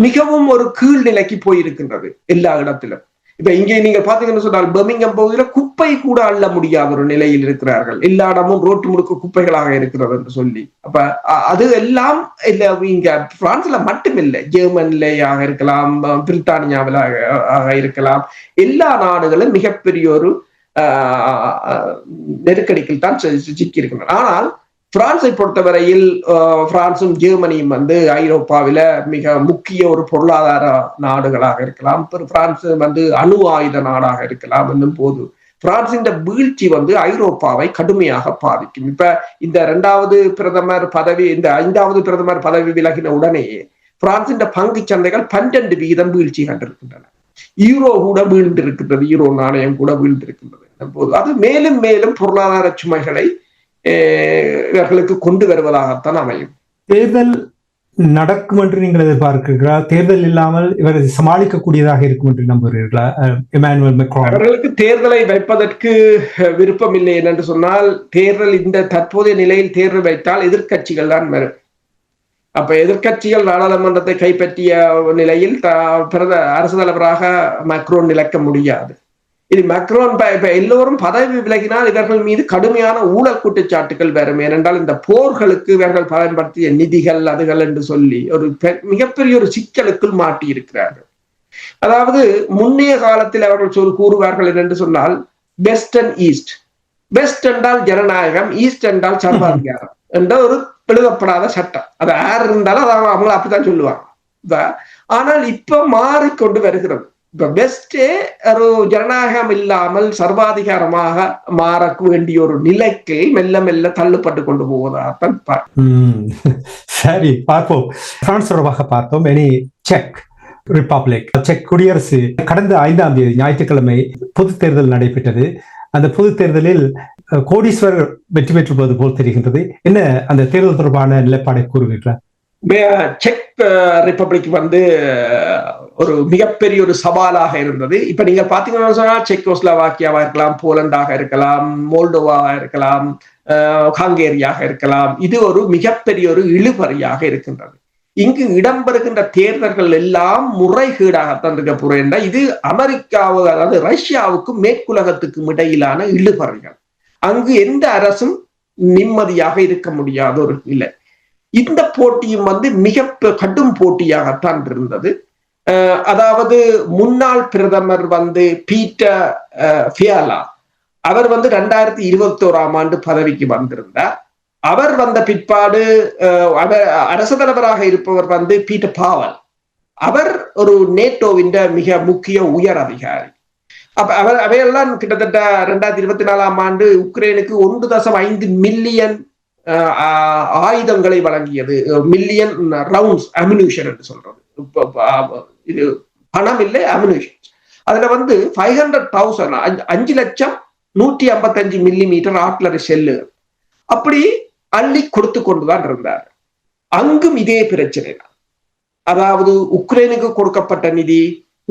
மிகவும் ஒரு கீழ்நிலைக்கு போயிருக்கின்றது எல்லா இடத்திலும். இப்ப இங்கே நீங்க பாத்தீங்கன்னு சொன்னால் பர்மிங்ஹாம் பகுதியில குப்பை கூட அள்ள முடியாத ஒரு நிலையில் இருக்கிறார்கள். எல்லா இடமும் ரோட்டு முழுக்க குப்பைகளாக இருக்கிறது என்று சொல்லி. அப்ப அது எல்லாம் இல்ல இங்க பிரான்ஸ்ல மட்டுமில்லை, ஜெர்மனிலேயாக இருக்கலாம், பிரித்தானியாவில் இருக்கலாம், எல்லா நாடுகளும் மிகப்பெரிய ஒரு நெருக்கடியில் தான் சிக்கி இருக்கின்றன. ஆனால் பிரான்ஸை பொறுத்தவரையில் பிரான்சும் ஜெர்மனியும் ஐரோப்பாவில மிக முக்கிய ஒரு பொருளாதார நாடுகளாக இருக்கலாம். பிரான்ஸ் அணு ஆயுத நாடாக இருக்கலாம். என்னும் போது பிரான்சின் வீழ்ச்சி ஐரோப்பாவை கடுமையாக பாதிக்கும். இப்ப இந்த 2வது பிரதமர் பதவி, இந்த 5வது பிரதமர் பதவி விலகின உடனேயே பிரான்சின் பங்கு சந்தைகள் 12% வீழ்ச்சி கண்டிருக்கின்றன. யூரோ கூட வீழ்ந்திருக்கின்றது. யூரோ நாணயம் கூட வீழ்ந்திருக்கின்றது. போது அது மேலும் மேலும் பொருளாதார சுமைகளை இவர்களுக்கு கொண்டு வருவதாகத்தான் அமையும். தேர்தல் நடக்கும் என்று நீங்கள் எதிர்பார்க்கிறீர்களா? தேர்தல் இல்லாமல் இவர் சமாளிக்கக்கூடியதாக இருக்கும் என்று நம்புகிறீர்களா? இமானுவேல் மேக்ரான் அவர்களுக்கு தேர்தலை வைப்பதற்கு விருப்பம் இல்லை என்று சொன்னால், தேர்தல் இந்த தற்போதைய நிலையில் தேர்தல் வைத்தால் எதிர்கட்சிகள் தான் வரும். அப்ப எதிர்கட்சிகள் நாடாளுமன்றத்தை கைப்பற்றிய நிலையில் அரசு தலைவராக மேக்ரோன் நிலைக்க முடியாது. இது மேக்ரோன் இப்ப எல்லோரும் பதவி விலகினால் இவர்கள் மீது கடுமையான ஊழல் குற்றச்சாட்டுகள் வரும். ஏனென்றால் இந்த போர்களுக்கு இவர்கள் பயன்படுத்திய நிதிகள் அதுகள் என்று சொல்லி ஒரு மிகப்பெரிய ஒரு சிக்கலுக்குள் மாட்டி இருக்கிறார்கள். அதாவது முன்னைய காலத்தில் அவர்கள் கூறுவார்கள் என்று சொன்னால் வெஸ்ட் அண்ட் ஈஸ்ட். வெஸ்ட் என்றால் ஜனநாயகம், ஈஸ்ட் என்றால் சர்வாதிகாரம் என்ற ஒரு எழுதப்படாத சட்டம். அது யார் இருந்தாலும் அதை அவங்க அப்படித்தான் சொல்லுவாங்க. ஆனால் இப்ப மாறிக்கொண்டு வருகிறது. இப்ப வெஸ்டே ஒரு ஜனநாயகம் இல்லாமல் சர்வாதிகாரமாக மாற வேண்டிய ஒரு நிலைக்கு மெல்ல மெல்ல தள்ளுப்பட்டு கொண்டு போவதாகத்தான். சரி, பார்ப்போம். பிரான்ஸ் தொடர்பாக பார்த்தோம். இனி செக் ரிப்பப்ளிக், செக் குடியரசு கடந்த 5ஆம் தேதி ஞாயிற்றுக்கிழமை பொது தேர்தல் நடைபெற்றது. அந்த பொது தேர்தலில் கோடீஸ்வரர் வெற்றி பெற்றுவது போல் தெரிகின்றது. என்ன அந்த தேர்தல் தொடர்பான நிலைப்பாடை கூறுவீர்களா? செக் ரிப்பப்ளிக் வந்து ஒரு மிகப்பெரிய ஒரு சவாலாக இருந்தது. இப்ப நீங்க பாத்தீங்கன்னா சொன்னா செக்கோஸ்லோவாக்கியாவா இருக்கலாம், போலண்டாக இருக்கலாம், மோல்டோவாவா இருக்கலாம், ஹங்கேரியாக இருக்கலாம். இது ஒரு மிகப்பெரிய ஒரு இழுபறியாக இருக்கின்றது. இங்கு இடம்பெறுகின்ற தேர்தல்கள் எல்லாம் முறைகேடாகத்தான் இருக்க போறேன். இது அமெரிக்காவு, அதாவது ரஷ்யாவுக்கும் மேற்குலகத்துக்கும் இடையிலான இழுபறிகள். அங்கு எந்த அரசும் நிம்மதியாக இருக்க முடியாத ஒரு நிலை. இந்த போட்டியும் வந்து மிக கடும் போட்டியாகத்தான் இருந்தது. அதாவது முன்னாள் பிரதமர் வந்து பீட்டர் ஃபியாலா, அவர் வந்து 2021 பதவிக்கு வந்திருந்தார். அவர் வந்த பிற்பாடு அரசு தலைவராக இருப்பவர் வந்து பீட்டர் பாவல். அவர் ஒரு நேட்டோவின் மிக முக்கிய உயர் அதிகாரி. அவையெல்லாம் கிட்டத்தட்ட 2024 உக்ரைனுக்கு 1.5 மில்லியன் ஆயுதங்களை வழங்கியது. மில்லியன் ரவுண்ட்ஸ் அம்யூனிஷன் என்று சொல்றது. இது பணம் இல்லை, அம்யூனிஷன். அதுல வந்து 500,000 5,155 மில்லிமீட்டர் ஆர்ட்லரி செல்லுகள் அப்படி அள்ளி கொடுத்து கொண்டுதான் இருந்தார். அங்கும் இதே பிரச்சனை தான். அதாவது உக்ரைனுக்கு கொடுக்கப்பட்ட நிதி,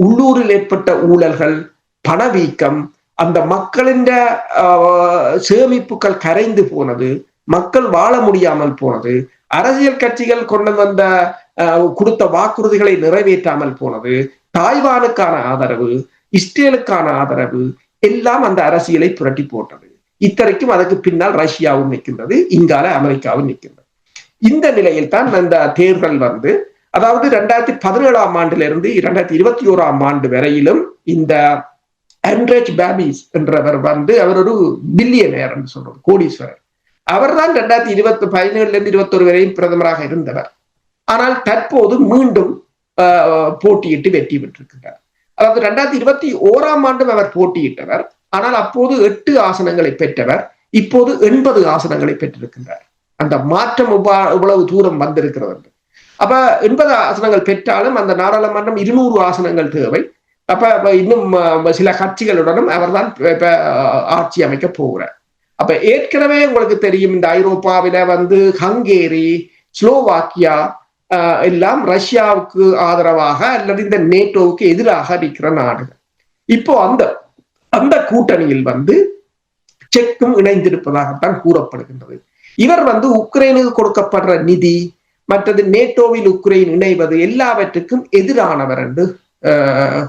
உள்ளூரில் ஏற்பட்ட ஊழல்கள், பணவீக்கம், அந்த மக்களின் சேமிப்புகள் கரைந்து போனது, மக்கள் வாழ முடியாமல் போனது, அரசியல் கட்சிகள் கொண்டு வந்த கொடுத்த வாக்குறுதிகளை நிறைவேற்றாமல் போனது, தாய்வானுக்கான ஆதரவு, இஸ்ரேலுக்கான ஆதரவு எல்லாம் அந்த அரசியலை புரட்டி போட்டது. இத்தனைக்கும் அதற்கு பின்னால் ரஷ்யாவும் நிற்கின்றது, இங்கால அமெரிக்காவும் நிற்கின்றது. இந்த நிலையில் தான் இந்த தேர்தல் வந்து, அதாவது 2017 2021 வரையிலும் இந்த ஆண்ட்ரேஜ் பாபிஸ் என்றவர் வந்து அவர் ஒரு பில்லியனர் என்று சொல்றது, கோடீஸ்வரர். அவர் தான் 2017 21 வரையும் பிரதமராக இருந்தவர். ஆனால் தற்போது மீண்டும் போட்டியிட்டு வெற்றி பெற்றிருக்கிறார். அதாவது 2021 அவர் போட்டியிட்டவர். ஆனால் அப்போது 8 ஆசனங்களை பெற்றவர், இப்போது 80 ஆசனங்களை பெற்றிருக்கின்றார். அந்த மாற்றம் இவ்வளவு தூரம் வந்திருக்கிறது. அப்ப 80 ஆசனங்கள் பெற்றாலும் அந்த நாடாளுமன்றம் 200 ஆசனங்கள் தேவை. அப்ப இன்னும் சில கட்சிகளுடனும் அவர் தான் ஆட்சி அமைக்க போகிறார். அப்ப ஏற்கனவே உங்களுக்கு தெரியும், இந்த ஐரோப்பாவில வந்து ஹங்கேரி, ஸ்லோவாக்கியா எல்லாம் ரஷ்யாவுக்கு ஆதரவாக அல்லது இந்த நேட்டோவுக்கு எதிராக நிற்கிற நாடுகள். இப்போ அந்த கூட்டணியில் வந்து செக்கும் இணைந்திருப்பதாகத்தான் கூறப்படுகின்றது. இவர் வந்து உக்ரைனுக்கு கொடுக்கப்படுற நிதி, மற்றது நேட்டோவில் உக்ரைன் இணைவது எல்லாவற்றுக்கும் எதிரானவர் என்று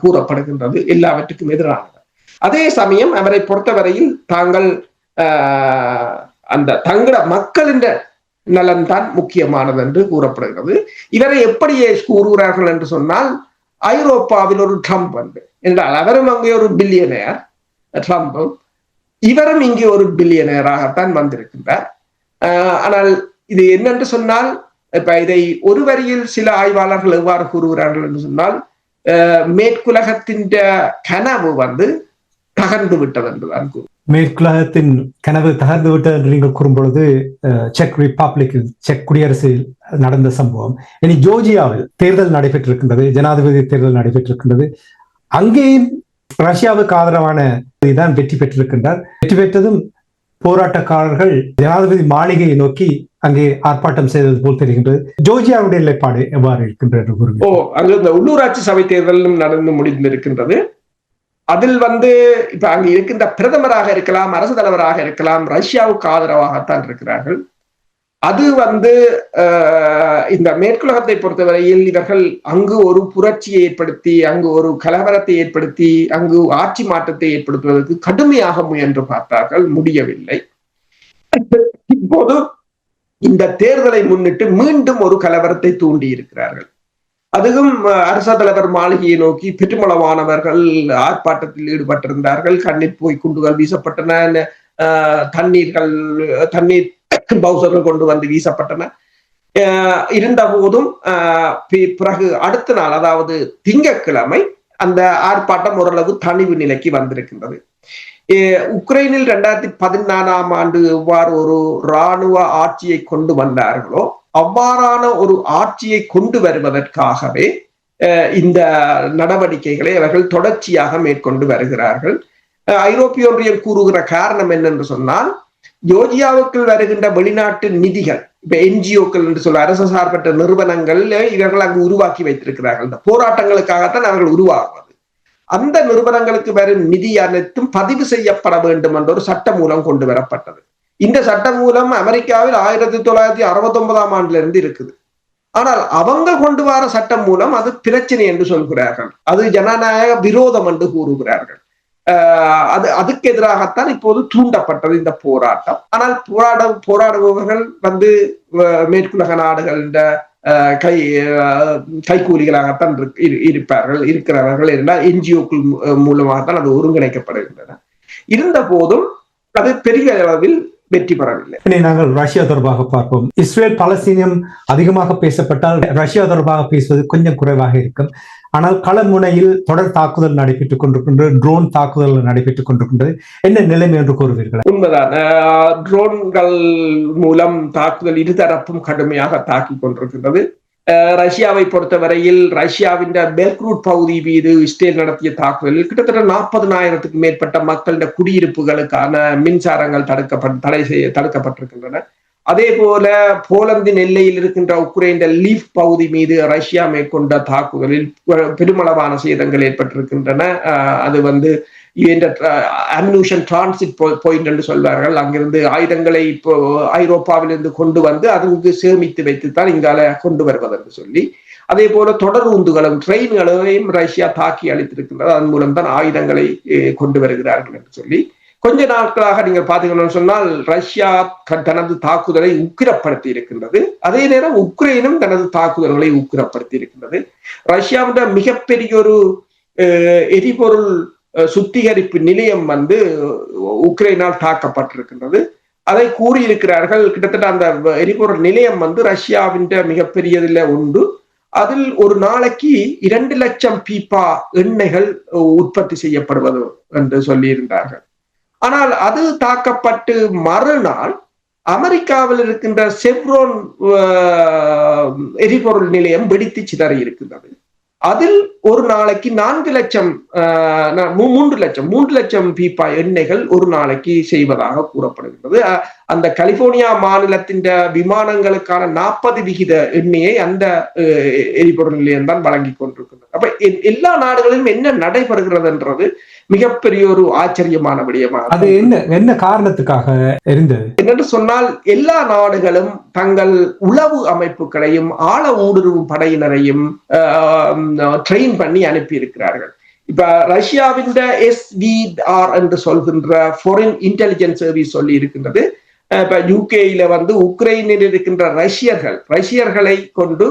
கூறப்படுகின்றது. எல்லாவற்றுக்கும் எதிரானவர். அதே சமயம் அவரை பொறுத்தவரையில் தாங்கள் அந்த தங்கள மக்களின் நலன் தான் முக்கியமானது என்று கூறப்படுகிறது. இவரை எப்படி கூறுகிறார்கள் என்று சொன்னால், ஐரோப்பாவில் ஒரு ட்ரம்ப் வந்து என்றால் அவரும் அங்கே ஒரு பில்லியனர், ட்ரம்பும் இவரும் இங்கே ஒரு பில்லியனராகத்தான் வந்திருக்கின்றார். ஆனால் இது என்னென்று சொன்னால், இப்ப இதை ஒரு வரியில் சில ஆய்வாளர்கள் எவ்வாறு கூறுகிறார்கள் என்று சொன்னால், மேற்குலகத்தின் கனவு வந்து தகர்ந்து விட்டது என்றுதான் கூறு. மேற்குலகத்தின் கனவு தகர்ந்து விட்டது என்று நீங்கள் கூறும்பொழுது, செக் ரிப்பப்ளிக், செக் குடியரசில் நடந்த சம்பவம். இனி ஜோர்ஜியாவில் தேர்தல் நடைபெற்றிருக்கின்றது, ஜனாதிபதி தேர்தல் நடைபெற்றிருக்கின்றது. அங்கேயும் ரஷ்யாவுக்கு ஆதரவான தான் வெற்றி பெற்றிருக்கின்றார். வெற்றி பெற்றதும் போராட்டக்காரர்கள் ஜனாதிபதி மாளிகையை நோக்கி அங்கே ஆர்ப்பாட்டம் செய்தது போல் தெரிகின்றது. ஜோர்ஜியாவுடைய நிலைப்பாடு எவ்வாறு இருக்கின்றது? அங்கு இந்த உள்ளூராட்சி சபை தேர்தலும் நடந்து முடிந்திருக்கின்றது. அதில் வந்து இப்ப அங்கு இருக்கின்ற பிரதமராக இருக்கலாம், அரசு தலைவராக இருக்கலாம், ரஷ்யாவுக்கு ஆதரவாகத்தான் இருக்கிறார்கள். அது வந்து இந்த மேற்குலகத்தை பொறுத்தவரையில் இவர்கள் அங்கு ஒரு புரட்சியை ஏற்படுத்தி, அங்கு ஒரு கலவரத்தை ஏற்படுத்தி, அங்கு ஆட்சி மாற்றத்தை ஏற்படுத்துவதற்கு கடுமையாக முயன்று பார்த்தார்கள், முடியவில்லை. இப்போது இந்த தேர்தலை முன்னிட்டு மீண்டும் ஒரு கலவரத்தை தூண்டி இருக்கிறார்கள். அதுவும் அரச தலைவர் மாளிகையை நோக்கி பெருமளவானவர்கள் ஆர்ப்பாட்டத்தில் ஈடுபட்டிருந்தார்கள். கண்ணீர் போய் குண்டுகள் வீசப்பட்டன, தண்ணீர் பவுசர்கள் கொண்டு வந்து வீசப்பட்டன. இருந்த போதும் பிறகு அடுத்த நாள், அதாவது திங்கட்கிழமை, அந்த ஆர்ப்பாட்டம் ஓரளவு தணிவு நிலைக்கு வந்திருக்கின்றது. உக்ரைனில் 2014 எவ்வாறு ஒரு இராணுவ ஆட்சியை கொண்டு வந்தார்களோ அவ்வாறான ஒரு ஆட்சியை கொண்டு வருவதற்காகவே இந்த நடவடிக்கைகளை அவர்கள் தொடர்ச்சியாக மேற்கொண்டு வருகிறார்கள். ஐரோப்பிய ஒன்றியம் கூறுகிற காரணம் என்னென்று சொன்னால், ஜோர்ஜியாவுக்குள் வருகின்ற வெளிநாட்டு நிதிகள், இப்ப என்ஜிஓக்கள் என்று சொல்ல அரசு சார்பற்ற நிறுவனங்கள் இவர்கள் அங்கு உருவாக்கி வைத்திருக்கிறார்கள். இந்த போராட்டங்களுக்காகத்தான் அவர்கள் உருவாகுவது. அந்த நிறுவனங்களுக்கு வரும் நிதி அனைத்தும் பதிவு செய்யப்பட வேண்டும் என்ற ஒரு சட்ட மூலம் கொண்டு வரப்பட்டது. இந்த சட்ட மூலம் அமெரிக்காவில் 1969ஆம் ஆண்டிலிருந்து இருக்குது. ஆனால் அவங்க கொண்டு வர சட்டம் மூலம் அது பிரச்சனை என்று சொல்கிறார்கள், அது ஜனநாயக விரோதம் என்று கூறுகிறார்கள். அதுக்கு எதிராகத்தான் இப்போது தூண்டப்பட்டது இந்த போராட்டம். ஆனால் போராடுபவர்கள் மேற்குலக நாடுகள் கைக்கூலிகளாகத்தான் இருக்கிறார்கள் என்றால் என்ஜிஓக்கள் மூலமாகத்தான் அது ஒருங்கிணைக்கப்படுகின்றன. இருந்த போதும் அது பெரிய அளவில் வெற்றி பெறவில்லை. நாங்கள் ரஷ்யா தொடர்பாக பார்ப்போம். இஸ்ரேல் பாலஸ்தீனியம் அதிகமாக பேசப்பட்டால் ரஷ்யா தொடர்பாக பேசுவது கொஞ்சம் குறைவாக இருக்கும். ஆனால் களமுனையில் தொடர் தாக்குதல் நடைபெற்றுக் கொண்டிருக்கின்றது, ட்ரோன் தாக்குதல் நடைபெற்றுக் கொண்டிருக்கின்றது. என்ன நிலைமை என்று கூறுவீர்கள்? உண்மைதான். ட்ரோன்கள் மூலம் தாக்குதல் இருதரப்பும் கடுமையாக தாக்கிக் கொண்டிருக்கின்றது. ரஷ்யாவை பொறுத்தவரையில் ரஷ்யாவின் பெல்க்ரூட் பகுதி மீது இஸ்ரேல் நடத்திய தாக்குதலில் கிட்டத்தட்ட 40,000க்கும் மேற்பட்ட மக்களின் குடியிருப்புகளுக்கான மின்சாரங்கள் தடுக்கப்பட்டிருக்கின்றன. அதே போல போலந்தின் எல்லையில் இருக்கின்ற உக்ரைன் லீவ் பகுதி மீது ரஷ்யா மேற்கொண்ட தாக்குதலில் பெருமளவான சேதங்கள் ஏற்பட்டிருக்கின்றன. அது அம்யூனிஷன் டிரான்சிட் பாயிண்ட் என்று சொல்வார்கள். அங்கிருந்து ஆயுதங்களை இப்போ ஐரோப்பாவிலிருந்து கொண்டு வந்து அதுக்கு சேமித்து வைத்துத்தான் இங்கால கொண்டு வருவது என்று சொல்லி, அதே போல தொடர் ஊந்துகளும் ட்ரெயின்களையும் ரஷ்யா தாக்கி அளித்திருக்கின்றது. அதன் மூலம் தான் ஆயுதங்களை கொண்டு வருகிறார்கள் என்று சொல்லி கொஞ்ச நாட்களாக நீங்கள் பார்த்தீங்கன்னு சொன்னால் ரஷ்யா தனது தாக்குதலை உக்கிரப்படுத்தி இருக்கின்றது. அதே நேரம் உக்ரைனும் தனது தாக்குதல்களை உக்கிரப்படுத்தி இருக்கின்றது. ரஷ்யாவின் மிகப்பெரிய ஒரு எரிபொருள் சுத்திகரிப்பு நிலையம் உக்ரைனால் தாக்கப்பட்டிருக்கின்றது. அதை கூறியிருக்கிறார்கள். கிட்டத்தட்ட அந்த எரிபொருள் நிலையம் ரஷ்யாவின் மிகப்பெரியதில் உண்டு. அதில் ஒரு நாளைக்கு 2 லட்சம் பீப்பா எண்ணெய்கள் உற்பத்தி செய்யப்படுவது என்று சொல்லியிருந்தார்கள். ஆனால் அது தாக்கப்பட்டு மறுநாள் அமெரிக்காவில் இருக்கின்ற செவ்ரோன் எரிபொருள் நிலையம் வெடித்து சிதறி இருக்கின்றது. அதில் ஒரு நாளைக்கு 3 லட்சம் பீப்பா எண்ணெய்கள் ஒரு நாளைக்கு செய்வதாக கூறப்படுகின்றது. அந்த கலிபோர்னியா மாநிலத்தின் விமானங்களுக்கான 40% எண்ணெயை அந்த எரிபொருள் நிலையம் தான் வழங்கி கொண்டிருக்கின்றது. அப்ப எல்லா நாடுகளிலும் என்ன நடைபெறுகிறது என்றது மிகப்பெரிய ஒரு ஆச்சரியமான விடயமாக. அது என்ன காரணத்துக்காக இருந்தது என்று சொன்னால், எல்லா நாடுகளும் தங்கள் உளவு அமைப்புகளையும் ஆழ ஊடுருவும் படையினரையும் ட்ரெயின் பண்ணி அனுப்பி இருக்கிறார்கள். இப்ப ரஷ்யாவின் SVR என்று சொல்கின்ற ஃபாரின் இன்டெலிஜென்ஸ் சர்வீஸ் சொல்லி இருக்கின்றது. இப்ப யூகேல உக்ரைனில் இருக்கின்ற ரஷ்யர்களை கொண்டு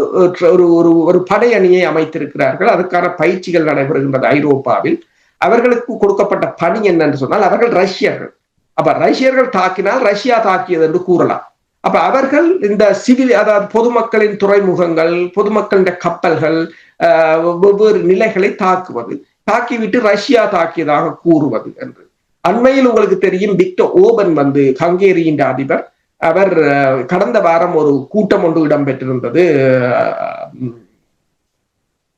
ஒரு படையணியை அமைத்திருக்கிறார்கள். அதுக்கான பயிற்சிகள் நடைபெறுகின்றது ஐரோப்பாவில். அவர்களுக்கு கொடுக்கப்பட்ட பணி என்னன்னு சொன்னால், அவர்கள் ரஷ்யர்கள். அப்ப ரஷ்யர்கள் தாக்கினால் ரஷ்யா தாக்கியது என்று கூறலாம். அப்ப அவர்கள் இந்த சிவில், அதாவது பொதுமக்களின் துறைமுகங்கள், பொதுமக்களின் கப்பல்கள், வெவ்வேறு நிலைகளை தாக்கிவிட்டு ரஷ்யா தாக்கியதாக கூறுவது என்று. அண்மையில் உங்களுக்கு தெரியும், விக்டர் ஓபன் ஹங்கேரியின் அதிபர், அவர் கடந்த வாரம் ஒரு கூட்டம் ஒன்று இடம்பெற்றிருந்தது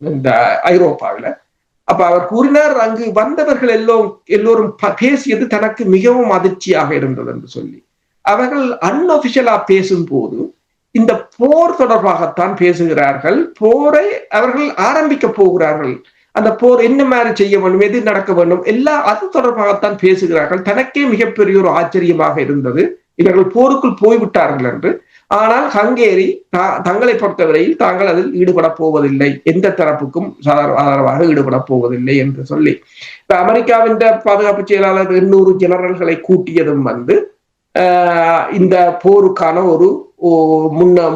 இந்த ஐரோப்பாவில். அப்ப அவர் கூறினார், அங்கு வந்தவர்கள் எல்லோரும் பேசியது தனக்கு மிகவும் அதிர்ச்சியாக இருந்தது என்று சொல்லி. அவர்கள் அன்அபிஷியலா பேசும்போது இந்த போர் தொடர்பாகத்தான் பேசுகிறார்கள். போரை அவர்கள் ஆரம்பிக்க போகிறார்கள். அந்த போர் என்ன மாதிரி செய்ய வேண்டும், எது நடக்க வேண்டும், அது தொடர்பாகத்தான் பேசுகிறார்கள். தனக்கே மிகப்பெரிய ஒரு ஆச்சரியமாக இருந்தது, இவர்கள் போருக்குள் போய்விட்டார்கள் என்று. ஆனால் ஹங்கேரி தங்களை பொறுத்தவரையில் தாங்கள் அதில் ஈடுபட போவதில்லை, எந்த தரப்புக்கும் ஆதரவாக ஈடுபட போவதில்லை என்று சொல்லி, இப்ப அமெரிக்காவின் பாதுகாப்பு செயலாளர் 800 ஜெனரல்களை கூட்டியதும் இந்த போருக்கான ஒரு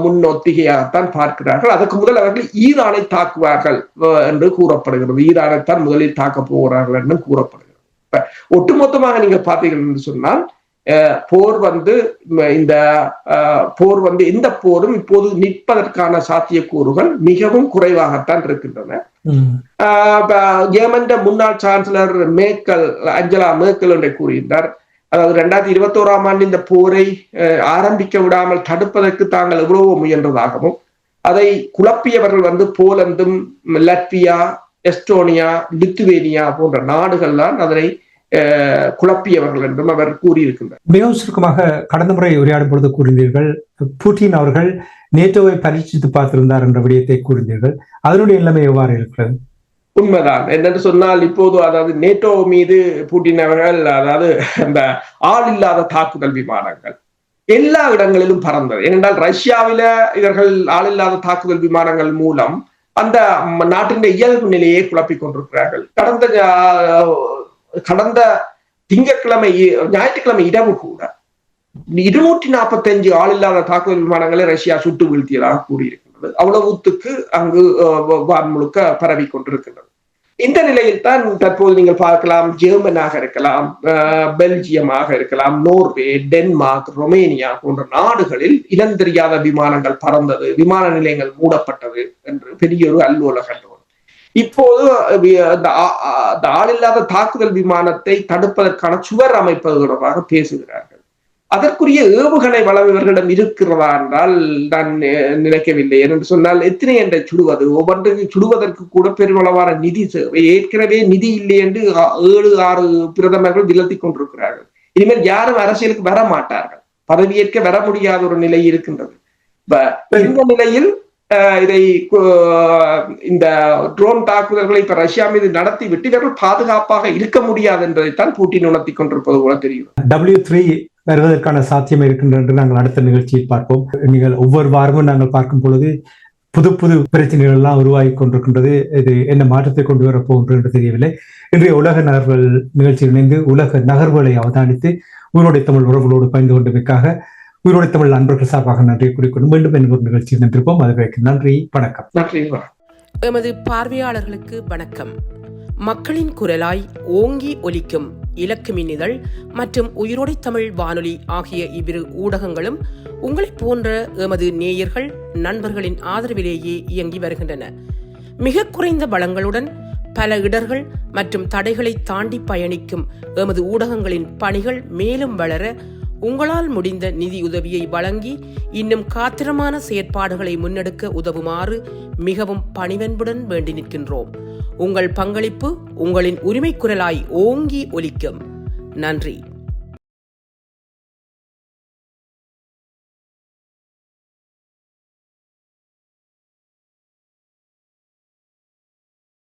முன்னொத்திகையாகத்தான் பார்க்கிறார்கள். அதற்கு முதல் அவர்கள் ஈரானை தாக்குவார்கள் என்று கூறப்படுகிறது. ஈரானைத்தான் முதலில் தாக்க போகிறார்கள் என்று கூறப்படுகிறது. இப்ப ஒட்டுமொத்தமாக நீங்க பார்த்தீர்கள் என்று சொன்னால், போர் இந்த போர் எந்த போரும் இப்போது நிற்பதற்கான சாத்தியக்கூறுகள் மிகவும் குறைவாகத்தான் இருக்கின்றன. ஜெர்மன் முன்னாள் சான்சலர் அஞ்சலா மேர்க்கல் ஒன்றை கூறுகின்றார். அதாவது 2021ஆம் ஆண்டு இந்த போரை ஆரம்பிக்க விடாமல் தடுப்பதற்கு தாங்கள் எவ்வளவோ முயன்றதாகவும், அதை குழப்பியவர்கள் போலந்தும், லட்வியா, எஸ்டோனியா, லித்துவேனியா போன்ற நாடுகள் தான் அதனை குழப்பியவர்கள் என்றும் அவர் கூறியிருக்கின்றார். மிகவும் சுருக்கமாக கடந்த முறை உரையாடும் பொழுது கூறினீர்கள், புட்டின் அவர்கள் நேட்டோவை பரீட்சித்து பார்த்திருந்தார் என்ற விடயத்தை கூறினீர்கள். அதனுடைய நிலைமை எவ்வாறு இருக்கிறது? உண்மைதான். என்னென்று சொன்னால், இப்போது அதாவது நேட்டோ மீது புட்டின் அவர்கள் அதாவது அந்த ஆள் இல்லாத தாக்குதல் விமானங்கள் எல்லா இடங்களிலும் பறந்தது. ஏனென்றால் ரஷ்யாவில இவர்கள் ஆள் இல்லாத தாக்குதல் விமானங்கள் மூலம் அந்த நாட்டின் இயல்பு நிலையை குழப்பிக் கொண்டிருக்கிறார்கள். கடந்த ஞாயிற்றுக்கிழமை இரவு கூட 245 ஆள் இல்லாத தாக்குதல் விமானங்களை ரஷ்யா சுட்டு வீழ்த்தியதாக கூறியிருக்கின்றது. அவ்வளவுத்துக்கு அங்கு வான் முழுக்க பரவி கொண்டிருக்கின்றது. இந்த நிலையில் தான் தற்போது நீங்கள் பார்க்கலாம், ஜெர்மனாக இருக்கலாம், பெல்ஜியமாக இருக்கலாம், நோர்வே, டென்மார்க், ரொமேனியா போன்ற நாடுகளில் இனந்தெரியாத விமானங்கள் பறந்தது, விமான நிலையங்கள் மூடப்பட்டது என்று பெரிய ஒரு அல்லோல கண்டோம். இப்போது அந்த ஆளில்லாத தாக்குதல் விமானத்தை தடுப்பதற்கான சுவர் அமைப்பது தொடர்பாக பேசுகிறார்கள். அதற்குரிய ஏவுகணை வளம் இவர்களிடம் இருக்கிறதா என்றால் நான் நினைக்கவில்லை. என்று சொன்னால் எத்தனை என்ற சுடுவது, ஒவ்வொன்றையும் சுடுவதற்கு கூட பெருமளவான நிதி தேவை. ஏற்கனவே நிதி இல்லை என்று 7-6 பிரதமர்கள் விலத்தி கொண்டிருக்கிறார்கள். இனிமேல் யாரும் அரசியலுக்கு வர மாட்டார்கள், பதவியேற்க வர முடியாத ஒரு நிலை இருக்கின்றது. இந்த நிலையில் இந்த ட்ரோன் தாக்குதல்களை இப்ப ரஷ்யா மீது நடத்தி விட்டு இவர்கள் பாதுகாப்பாக இருக்க முடியாது என்பதைத்தான் பூட்டின் உணர்த்தி கொண்டிருப்பது போல தெரியும். W3 வருவதற்கான சாத்தியம் இருக்கின்றது என்று நாங்கள் அடுத்த நிகழ்ச்சியில் பார்ப்போம். நீங்கள் ஒவ்வொரு வாரமும் நாங்கள் பார்க்கும் பொழுது புது புது பிரச்சனைகள் எல்லாம் உருவாகி கொண்டிருக்கின்றது. இது என்ன மாற்றத்தை கொண்டு வரப் போகின்றது என்று தெரியவில்லை. இன்றைய உலக நகர்வுகள் நிகழ்ச்சியில் இணைந்து உலக நகர்வுகளை அவதானித்து உயிரோடை தமிழ் உறவுகளோடு பயந்து கொண்டமைக்காக உயிரோடை தமிழ் நண்பர்கள் சார்பாக நன்றியை கூறிக்கொண்டு மீண்டும் என்ற ஒரு நிகழ்ச்சியில் நன்றிப்போம். அதுவரைக்கும் நன்றி, வணக்கம். நன்றி. எமது பார்வையாளர்களுக்கு வணக்கம். மக்களின் குரலாய் ஓங்கி ஒலிக்கும் இலக்கு மின்னிதழ் மற்றும் உயிரோடை தமிழ் வானொலி ஆகிய இவ்விரு ஊடகங்களும் உங்களைப் போன்ற எமது நேயர்கள் நண்பர்களின் ஆதரவிலேயே இயங்கி வருகின்றன. மிக குறைந்த வளங்களுடன் பல இடர்கள் மற்றும் தடைகளை தாண்டி பயணிக்கும் எமது ஊடகங்களின் பணிகள் மேலும் வளர உங்களால் முடிந்த நிதியுதவியை வழங்கி இன்னும் காத்திரமான செயற்பாடுகளை முன்னெடுக்க உதவுமாறு மிகவும் பணிவன்புடன் வேண்டி நிற்கின்றோம். உங்கள் பங்களிப்பு உங்களின் உரிமை குரலாய் ஓங்கி ஒலிக்கும். நன்றி.